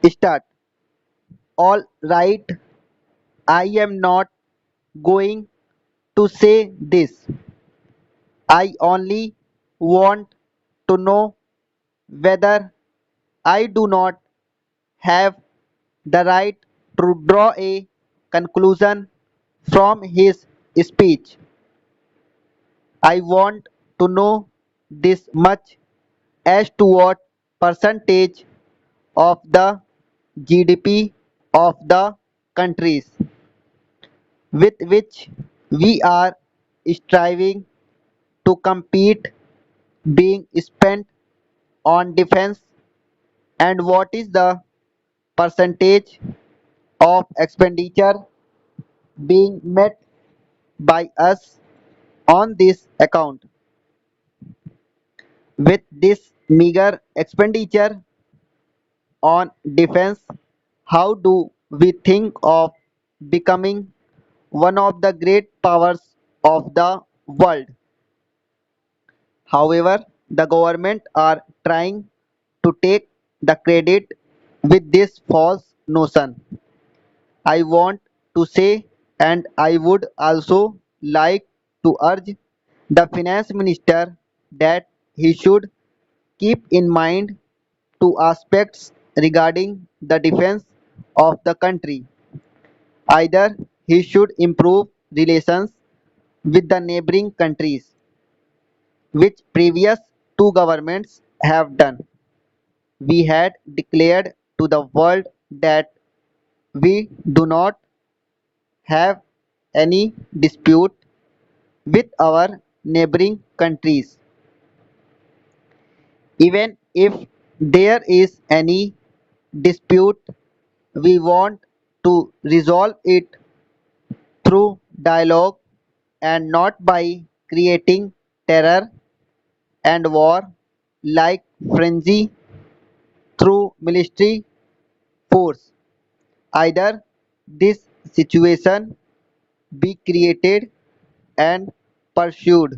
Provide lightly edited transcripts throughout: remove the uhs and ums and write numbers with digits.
Start. All right, I am not going to say this. I only want to know whether I do not have the right to draw a conclusion from his speech. I want to know this much as to what percentage of the GDP of the countries with which we are striving to compete being spent on defense, and what is the percentage of expenditure being met by us on this account. With this meager expenditure on defense, how do we think of becoming one of the great powers of the world? However, the government are trying to take the credit with this false notion. I want to say, and I would also like to urge the finance minister that he should keep in mind two aspects regarding the defense of the country. Either he should improve relations with the neighboring countries, which previous two governments have done. We had declared to the world that we do not have any dispute with our neighboring countries. Even if there is any dispute, we want to resolve it through dialogue and not by creating terror and war like frenzy through military force. Either this situation be created and pursued.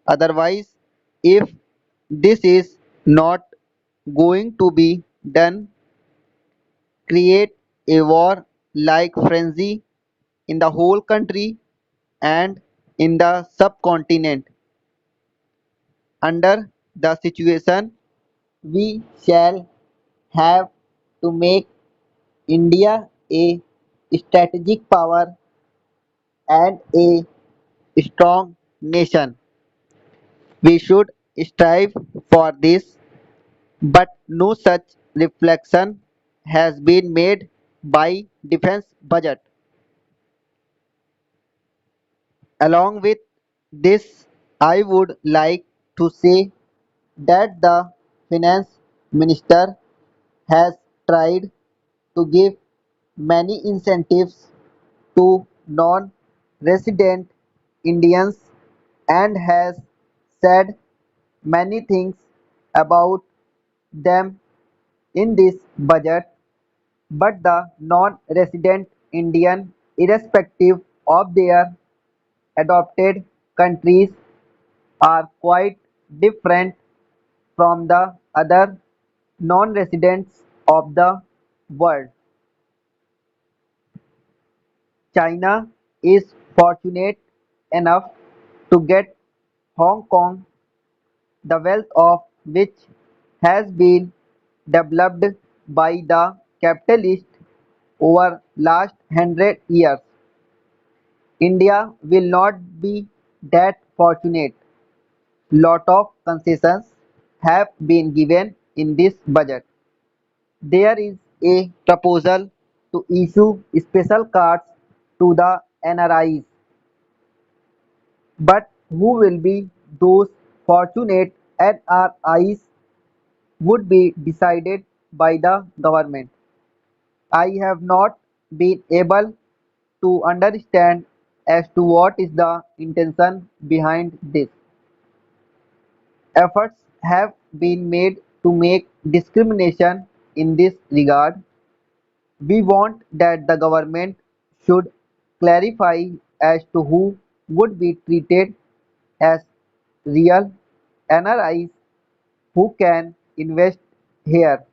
Otherwise, if this is not going to be done, create a war like frenzy in the whole country and in the subcontinent. Under the situation, we shall have to make India a strategic power and a strong nation. We should strive for this, but no such reflection has been made by defense budget. Along with this, I would like to say that the finance minister has tried to give many incentives to non-resident Indians and has said many things about them in this budget, but the non-resident Indian, irrespective of their adopted countries, are quite different from the other non-residents of the world. China is fortunate enough to get Hong Kong, the wealth of which has been developed by the capitalists over last 100 years. India will not be that fortunate. Lot of concessions have been given in this budget. There is a proposal to issue special cards to the NRIs, but who will be those fortunate NRIs would be decided by the government. I have not been able to understand as to what is the intention behind this. Efforts have been made to make discrimination in this regard. We want that the government should clarify as to who would be treated as real NRIs who can invest here.